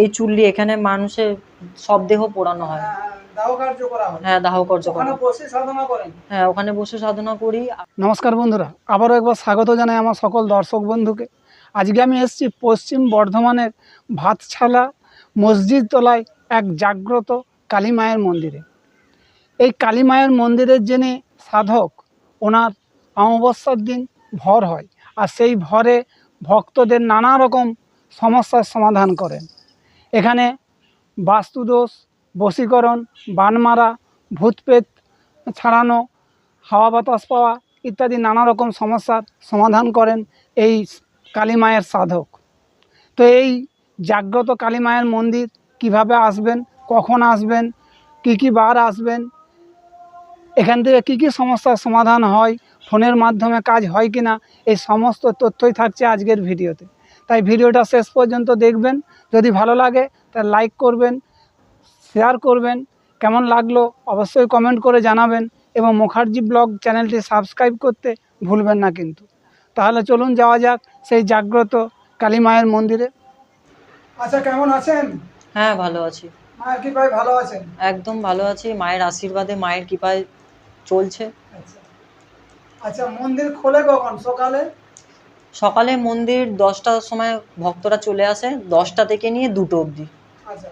এই চুল্লি এখানে মানুষের সব দেহ পোড়ানো হয়। দাহ কার্য করা হয়। হ্যাঁ, দাহ কার্য করা ওখানে বসে সাধনা করেন। হ্যাঁ, ওখানে বসে সাধনা করি। নমস্কার বন্ধুরা, আবারও একবার স্বাগত জানাই আমার সকল দর্শক বন্ধুকে। আজকে আমি এসেছি পশ্চিম বর্ধমানের ভাতছালা মসজিদ তলায় এক জাগ্রত কালী মায়ের মন্দিরে। এই কালী মায়ের মন্দিরের যিনি সাধক, ওনার অমাবস্যার দিন ভর হয়, আর সেই ভরে ভক্তদের নানা রকম সমস্যার সমাধান করেন। এখানে বাস্তুদোষ, বশীকরণ, বানমারা, ভূতপ্রেত ছাড়ানো, হাওয়া বাতাস পাওয়া ইত্যাদি নানা রকম সমস্যার সমাধান করেন এই কালী মায়ের সাধক। তো এই জাগ্রত কালী মায়ের মন্দির কিভাবে আসবেন, কখন আসবেন, কি বার আসবেন, এখান থেকে কি সমস্যার সমাধান হয়, ফোনের মাধ্যমে কাজ হয় কি না, এই সমস্ত তথ্যই থাকছে আজকের ভিডিওতে। তাই ভিডিওটা শেষ পর্যন্ত দেখবেন। যদি ভালো লাগে তাহলে লাইক করবেন, শেয়ার করবেন, কেমন লাগলো অবশ্যই কমেন্ট করে জানাবেন, এবং মুখার্জি ব্লগ চ্যানেলটি সাবস্ক্রাইব করতে ভুলবেন না কিন্তু। তাহলে চলুন যাওয়া যাক সেই জাগ্রত কালী মায়ের মন্দিরে। আচ্ছা, কেমন আছেন? হ্যাঁ, ভালো আছি। মায়ের কৃপায় ভালো আছেন? একদম ভালো আছি, মায়ের আশীর্বাদে, মায়ের কৃপায় চলছে। আচ্ছা, মন্দির খোলে কখন? সকালে মন্দির 10টার সময় ভক্তরা চলে আসে, 10টা থেকে নিয়ে 2টো অবধি। আচ্ছা,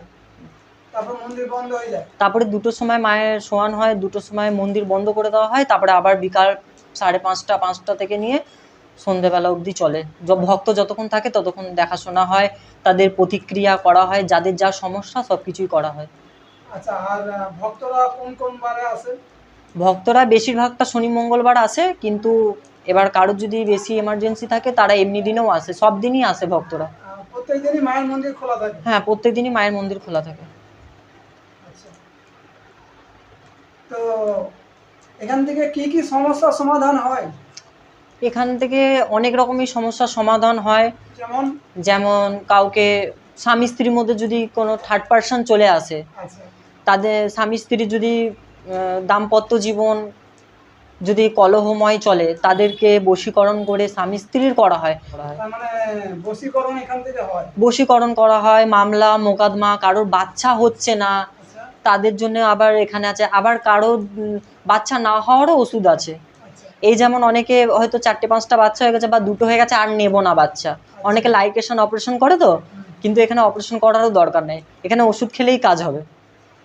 তারপর মন্দির বন্ধ হয়ে যায়। তারপরে 2টোর সময় মায়ের শোয়ান হয়, 2টোর সময় মন্দির বন্ধ করে দেওয়া হয়। তারপরে আবার বিকাল 5:30, 5টা থেকে নিয়ে সন্ধেবেলা অবধি চলে। ভক্ত যতক্ষণ থাকে ততক্ষণ দেখাশোনা হয়, তাদের প্রতিক্রিয়া করা হয়, যাদের যা সমস্যা সব কিছুই করা হয়। আচ্ছা, আর ভক্তরা কোন কোন বারে আসে? ভক্তরা বেশিরভাগটা শনি মঙ্গলবার আসে, কিন্তু এবার কারোর যদি বেশি এমার্জেন্সি থাকে তারা এমনি দিনেও আসে, সব দিনই আসে ভক্তরা। প্রত্যেক দিনই মায়ের মন্দির খোলা থাকে? হ্যাঁ, প্রত্যেক দিনই মায়ের মন্দির খোলা থাকে। আচ্ছা, তো এখান থেকে কি সমস্যার সমাধান হয়? এখান থেকে অনেক রকমই সমস্যার সমাধান হয়। যেমন কাউকে স্বামী স্ত্রীর মধ্যে যদি কোনো থার্ড পার্সন চলে আসে, তাদের স্বামী স্ত্রী যদি দাম্পত্য জীবন যদি কলহময় চলে, তাদেরকে বশীকরণ করে স্বামী স্ত্রীর করা হয়। বশীকরণ এখান থেকে হয়? বশীকরণ করা হয়, মামলা মোকদ্দমা, কারোর বাচ্চা হচ্ছে না তাদের জন্য আবার এখানে আছে। আবার কারোর বাচ্চা না হওয়ারও ওষুধ আছে। এই যেমন অনেকে হয়তো 4-5টা বাচ্চা হয়ে গেছে বা 2টো হয়ে গেছে, আর নেব না বাচ্চা, অনেকে লাইকেশন অপারেশন করে, তো কিন্তু এখানে অপারেশন করারও দরকার নেই, এখানে ওষুধ খেলেই কাজ হবে।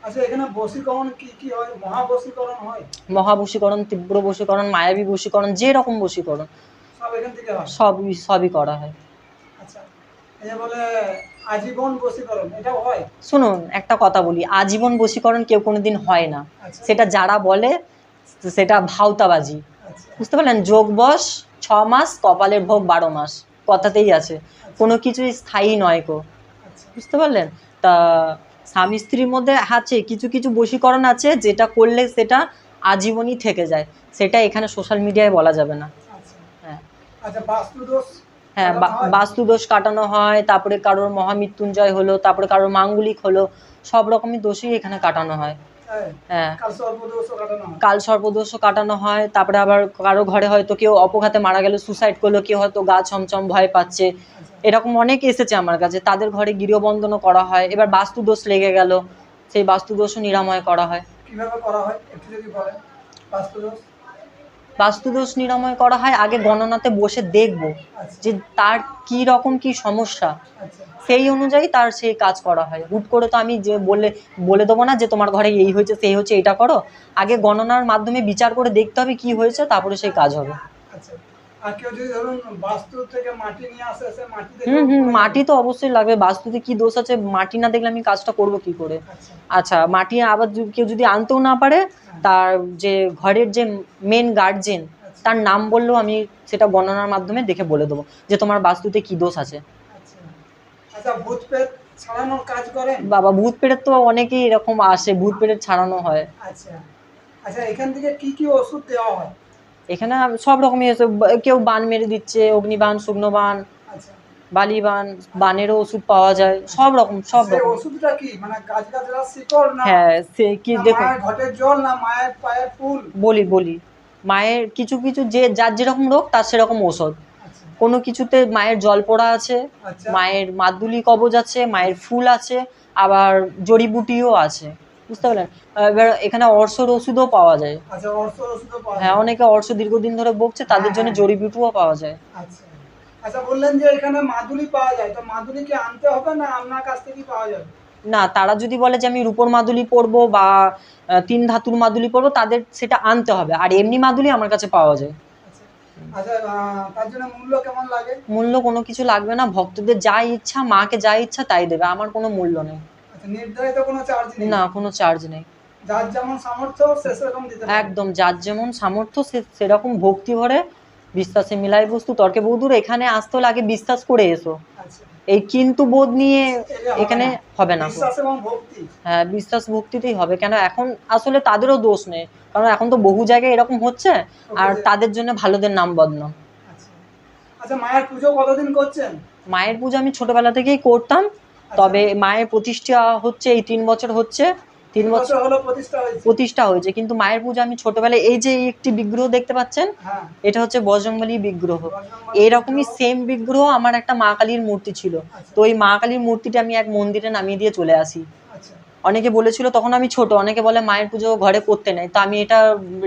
আচ্ছা, এখানে বশীকরণ কি হয়? মহাবশীকরণ হয়? মহাবশীকরণ, তীব্র বশীকরণ, মায়াবী বশীকরণ, যে রকম বশীকরণ সব এখান থেকে হয়? সবই করা হয়। আচ্ছা, এই বলে আজীবন বশীকরণ এটাও হয়? শুনুন, একটা কথা বলি, আজীবন বশীকরণ কেউ কোনোদিন হয় না। সেটা যারা বলে সেটা ভাওতাবাজি, বুঝতে পারলেন? যোগ বশ 6 মাস, কপালের ভোগ 12 মাস, কথাতেই আছে, কোনো কিছুই স্থায়ী নয় গো, বুঝতে পারলেন? তা স্বামী স্ত্রীর মধ্যে আছে কিছু বশীকরণ আছে, যেটা করলে সেটা আজীবনই থেকে যায়, সেটা এখানে সোশ্যাল মিডিয়ায় বলা যাবে না। হ্যাঁ, হ্যাঁ, বাস্তুদোষ কাটানো হয়, তারপরে কারোর মহামৃত্যুঞ্জয় হলো, তারপরে কারোর মাঙ্গলিক হলো, সব রকমই দোষই এখানে কাটানো হয়। হ্যাঁ, কাল সর্পদোষও কাটানো হয়। তারপরে আবার কারো ঘরে হয়তো কেউ অপঘাতে মারা গেল, সুসাইড করলো, কেউ হয়তো গা ছমছম ভয় পাচ্ছে, এরকম অনেক এসেছে আমার কাছে, তাদের ঘরে গৃহবন্ধনও করা হয়। এবার বাস্তুদোষ লেগে গেল, সেই বাস্তুদোষও নিরাময় করা হয়। কিভাবে করা হয় একটু যদি বলেন? বাস্তুদোষ নিরাময় করা হয়, আগে গণনাতে বসে দেখবো যে তার কি রকম কি সমস্যা, সেই অনুযায়ী তার সেই কাজ করা হয়। হুট করে তো আমি যে বলে দেবো না যে তোমার ঘরে এই হয়েছে সেই হচ্ছে, এটা করো। আগে গণনার মাধ্যমে বিচার করে দেখতে হবে কি হয়েছে, তারপরে সেই কাজ হবে। মাটি তো অবশ্যই লাগবে, বাস্তুতে কি দোষ আছে মাটি না দেখলে আমি কাজটা করবো কি করে? আচ্ছা, মাটি আবার কেউ যদি আনতেও না পারে, তার যে ঘরের যে মেন গার্জেন, তার নাম বললেও আমি সেটা গণনার মাধ্যমে দেখে বলে দেবো যে তোমার বাস্তুতে কি দোষ আছে। বাবা, ভূত প্রেত তো অনেকেই এরকম আসে, ভূত প্রেত ছাড়ানো হয়। আচ্ছা, এখান থেকে কি ওষুধ দেওয়া হয়? এখানে সব রকমই আছে, কেউ বান মেরে দিচ্ছে, অগ্নিবান, শুকনোবান, বালিবান, বানেরও ওষুধ পাওয়া যায়, সব রকম। ওষুধটা কি, মানে গাছগাছরা শিকড় না? হ্যাঁ, সে কি দেখুন, ঘটের জল না মায়ের পায়ের ফুল? বলি মায়ের কিছু যে যার যেরকম রোগ তার সেরকম ঔষধ। কোনো কিছুতে মায়ের জল পড়া আছে, আচ্ছা মায়ের মাদুলি কবজ আছে, মায়ের ফুল আছে, আবার জড়িবুটিও আছে, বুঝতে পারলেন। এবার এখানে অর্শর ওষুধও পাওয়া যায়। আচ্ছা, অর্থ ওষুধও পাওয়া হ্যাঁ, যায়। অনেকে অর্শ দীর্ঘদিন ধরে ভুগছে, তাদের হ্যাঁ, জন্য হ্যাঁ। জড়িবুটিও পাওয়া যায়। আচ্ছা আচ্ছা, বললেন যে এখানে মাদুলি পাওয়া যায়, তো মাদুলি কি আনতে হবে না আপনার কাছ থেকেই পাওয়া যাবে? না, তারা যদি বলে যে আমি রূপোর মাদুলি পরবো বা 3 ধাতুর মাদুলি পরবো, তাদের সেটা আনতে হবে। আর এমনি মাদুলি আমার কাছে পাওয়া যায়। আচ্ছা আচ্ছা, তার জন্য মূল্য কেমন লাগে? মূল্য কোনো কিছু লাগবে না, ভক্তদের যা ইচ্ছা, মাকে যা ইচ্ছা তাই দেবে, আমার কোনো মূল্য নেই। আচ্ছা, নির্ধারিত কোনো চার্জ নেই? না, কোনো চার্জ নেই। যার যেমন সামর্থ্য সে সেরকম দিতে পারে। একদম, যার যেমন সামর্থ্য সে সেরকম ভক্তি ভরে, বিশ্বাসে মিলাই বস্তু তর্কে বহুদূর, এখানে আসতে লাগে বিশ্বাস করে এসো। আচ্ছা, এই কিন্তু বোধ নিয়ে এটা হবে এখানে না। হবে না। বিশ্বাস এবং ভক্তি। হ্যাঁ, বিশ্বাস ভক্তিতেই হবে। কেন এখন আসলে তাদেরও দোষ নেই, কারণ এখন তো বহু জায়গায় এরকম হচ্ছে, আর তাদের জন্য ভালোদের নাম বদনাম। আচ্ছা আচ্ছা, মায়ের পুজো কতদিন করছেন? মায়ের পুজো আমি ছোটবেলা থেকেই করতাম, তবে মায়ের প্রতিষ্ঠা হচ্ছে এই 3 বছর হচ্ছে। 3 বছর বছর হলো প্রতিষ্ঠা হয়েছে। প্রতিষ্ঠা হয়েছে, কিন্তু মায়ের পুজো আমি ছোটবেলায়, এই যে একটি বিগ্রহ দেখতে পাচ্ছেন, হ্যাঁ, এটা হচ্ছে বজরংবলী বিগ্রহ। বজরংবলী এরকমই বিগ্রহ। সেম বিগ্রহ আমার একটা মা কালীর মূর্তি ছিল। আচ্ছা। তো ওই মা কালীর মূর্তিটা আমি এক মন্দিরে নামিয়ে দিয়ে চলে আসি। আচ্ছা অনেকে বলেছিল, তখন আমি ছোট, অনেকে বলে মায়ের পুজো ঘরে করতে নেই, তো আমি এটা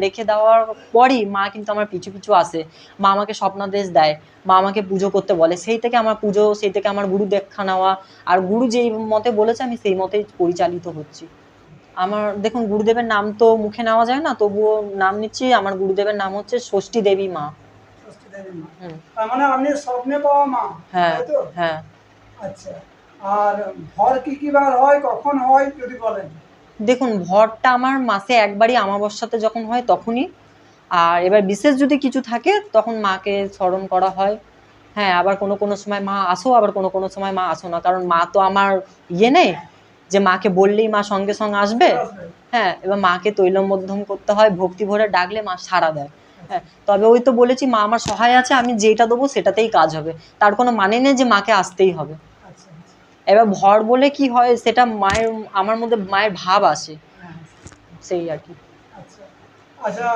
রেখে দেওয়ার পরই মা কিন্তু আমার পিছু পিছু আসে। মা আমাকে স্বপ্নাদেশ দেয়, মা আমাকে পুজো করতে বলে, সেই থেকে আমার পুজো, সেই থেকে আমার গুরু দীক্ষা নেওয়া, আর গুরু যেই মতে বলেছে আমি সেই মতেই পরিচালিত হচ্ছি। আমার দেখুন, গুরুদেবের নাম তো মুখে নেওয়া যায় না, তবুও নাম নিচ্ছি। আমার গুরুদেবের নাম হচ্ছে ষষ্ঠী দেবী মা। ষষ্ঠী দেবী মা। হুম। তার মানে আপনি স্বপ্নে পাওয়া মা, হ্যাঁ, তাই তো? হ্যাঁ। আচ্ছা, আর ভর কি কি বার হয়, কখন হয় যদি বলেন? দেখুন, ভরটা আমার মাসে একবারই অমাবস্যাতে যখন হয় তখনই। আর এবার বিশেষ যদি কিছু থাকে তখন মাকে স্মরণ করা হয়। হ্যাঁ, আবার কোনো কোনো সময় মা আসো, আবার কোনো কোনো সময় মা আসো না, কারণ মা তো আমার ইয়ে নেই যে মাকে বললেই মা সঙ্গে সঙ্গে আসবে। হ্যাঁ, এবার মাকে তৈলমধ্যম করতে হয়, ভক্তি ভরে ডাকলে মা সাড়া দেয়। হ্যাঁ, তবে ওই তো বলেছি, মা আমার সহায় আছে, আমি যেটা দেবো সেটাতেই কাজ হবে, তার কোনো মানে নেই যে মাকে আসতেই হবে। আচ্ছা আচ্ছা, এবার ভর বলে কি হয়, সেটা মায়ের, আমার মধ্যে মায়ের ভাব আসে, হ্যাঁ, সেই আর কি। আচ্ছা আচ্ছা,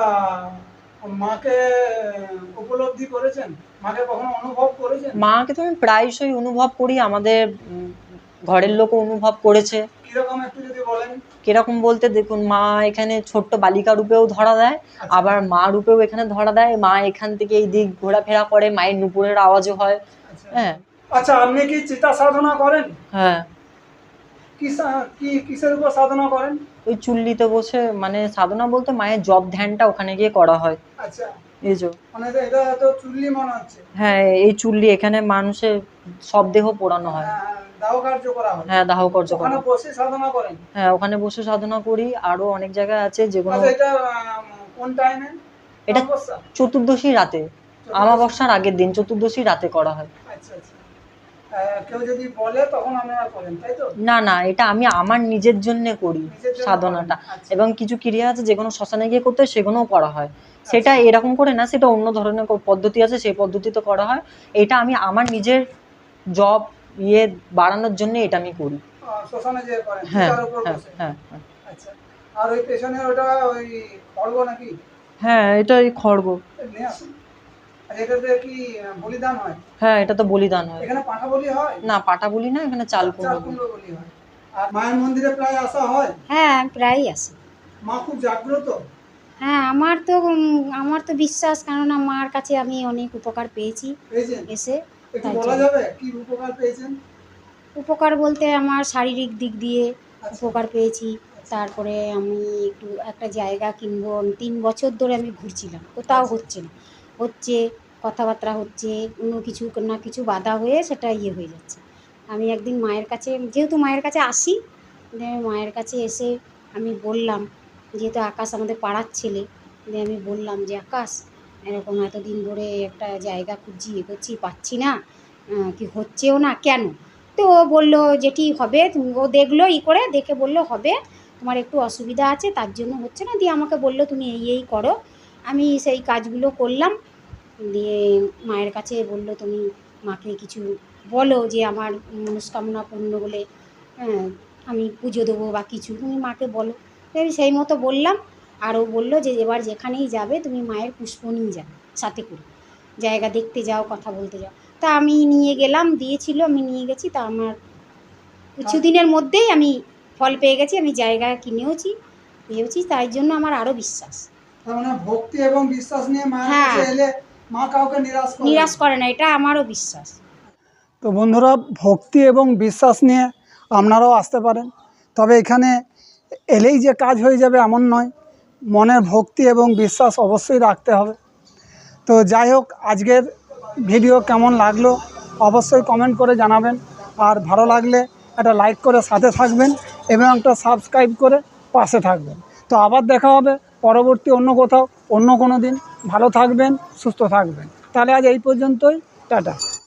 মাকে উপলব্ধি করেছেন? মাকে কখনো অনুভব করেছেন? মাকে তো আমি প্রায়শই অনুভব করি, আমাদের ঘরের লোকও অনুভব করেছে। কিরকম একটু যদি বলেন? কিরকম বলতে, দেখুন, মা এখানে ছোট্ট বালিকা রূপেও ধরা দেয়, আচ্ছা। আবার মা রূপেও এখানে ধরা দেয়। মা এখান থেকে এই দিক ঘোরাফেরা করে, মায়ের নুপুরের আওয়াজও হয়। আচ্ছা হ্যাঁ, আচ্ছা, আপনি কি চিতা সাধনা করেন? হ্যাঁ। কিসের উপর সাধনা করেন? ওই চুল্লিতে বসে, মানে সাধনা বলতে মায়ের জপ ধ্যানটা ওখানে গিয়ে করা হয়। আচ্ছা, এই যে, মানে এটা তো চুল্লি মনে হচ্ছে। হ্যাঁ, এই চুল্লি, এখানে মানুষের সব দেহ পোড়ানো হয়। দাহ কার্য করা হয়। হ্যাঁ, দাহ কার্য করা ওখানে হয়। বসে সাধনা করেন? হ্যাঁ, ওখানে বসে সাধনা করি। আরো অনেক জায়গায় আছে যেগুলো। আচ্ছা, এটা কোন টাইমে? এটা অমাবস্যা? চতুর্দশী রাতে, আমাবস্যার আগের দিন চতুর্দশী রাতে করা হয়। আচ্ছা আচ্ছা, কেউ যদি বলে তখন আপনারা করেন, তাই তো? না, না, এটা আমি আমার নিজের জন্য করি নিজের জন্য সাধনাটা। করেন, আচ্ছা। এবং কিছু ক্রিয়া আছে যেগুলো শ্মশানে গিয়ে করতে হয়, সেগুলোও করা হয়। সেটা এরকম করে না, সেটা অন্য ধরনের পদ্ধতি আছে, সেই পদ্ধতিতে করা হয়। এটা আমি আমার নিজের জব বাড়ানোর জন্য এটা আমি করি। শ্মশানে যে করেন, হ্যাঁ, চিতার উপর হ্যাঁ, বসে? হ্যাঁ, হ্যাঁ। আচ্ছা, আর ওই পেছনে ওটা ওই খড়গ নাকি? হ্যাঁ, এটা এই খড়গ। নিয়ে আসুন। আর এটাতে কি বলিদান হয়? হ্যাঁ, এটা তো বলিদান হয়। এখানে পাঁঠা বলি হয়? না, পাটা বলি না, এখানে চাল চাল কুমড়ো। কুমড়ো বলি হয়। আর মায়ের মন্দিরে প্রায় আসা হয়? হ্যাঁ, প্রায়ই আসি। মা খুব জাগ্রত? হ্যাঁ, আমার তো বিশ্বাস, কেননা মার কাছে আমি অনেক উপকার পেয়েছি পেয়েছেন? এসে। একটু তাই বলা জন্য। যাবে কি উপকার পেয়েছেন? উপকার বলতে আমার শারীরিক দিক দিয়ে আচ্ছা। উপকার পেয়েছি। তারপরে আমি একটা জায়গা কিনবো, 3 বছর ধরে আমি ঘুরছিলাম, কোথাও হচ্ছে না। হচ্ছে, কথাবার্তা হচ্ছে, অন্য কিছু না কিছু বাধা হয়ে সেটা হয়ে যাচ্ছে। আমি একদিন মায়ের কাছে, যেহেতু মায়ের কাছে আসি, মায়ের কাছে এসে আমি বললাম, যেহেতু আকাশ আমাদের পাড়ার ছেলে, আমি বললাম যে, আকাশ, এরকম এতদিন ধরে একটা জায়গা খুঁজছি, এগোচ্ছি, পাচ্ছি না, কি হচ্ছেও না কেন? তো ও বললো, যেটি হবে ও দেখলো, করে দেখে বললো, হবে, তোমার একটু অসুবিধা আছে তার জন্য হচ্ছে না। দিয়ে আমাকে বললো, তুমি এই করো। আমি সেই কাজগুলো করলাম। দিয়ে মায়ের কাছে বললো, তুমি মাকে কিছু বলো যে আমার মনস্কামনা পূর্ণ হলে আমি পুজো দেবো বা কিছু, তুমি মাকে বলো। আমি সেই মতো বললাম। আর ও বললো যে, এবার যেখানেই যাবে তুমি মায়ের পুষ্প নিয়ে যাবে সাথে করে। জায়গা দেখতে যাও, কথা বলতে যাও। তা আমি নিয়ে গেলাম, দিয়েছিল, আমি নিয়ে গেছি। তা আমার কিছুদিনের মধ্যেই আমি ফল পেয়ে গেছি, আমি জায়গা কিনেওছি, পেয়েওছি, তাই জন্য আমার আরও বিশ্বাস। তার মানে ভক্তি এবং বিশ্বাস নিয়ে মায়ের হ্যাঁ। কাছে এলে মা কাউকে নিরাশ করে না, এটা আমারও বিশ্বাস। তো বন্ধুরা, ভক্তি এবং বিশ্বাস নিয়ে আপনারাও আসতে পারেন, তবে এখানে এলেই যে কাজ হয়ে যাবে এমন নয়, মনের ভক্তি এবং বিশ্বাস অবশ্যই রাখতে হবে। তো যাই হোক, আজকের ভিডিও কেমন লাগলো অবশ্যই কমেন্ট করে জানাবেন, আর ভালো লাগলে একটা লাইক করে সাথে থাকবেন এবং একটা সাবস্ক্রাইব করে পাশে থাকবেন। তো আবার দেখা হবে পরবর্তী অন্য কোথাও, অন্য কোনো দিন। ভালো থাকবেন, সুস্থ থাকবেন। তাহলে আজ এই পর্যন্তই, টাটা।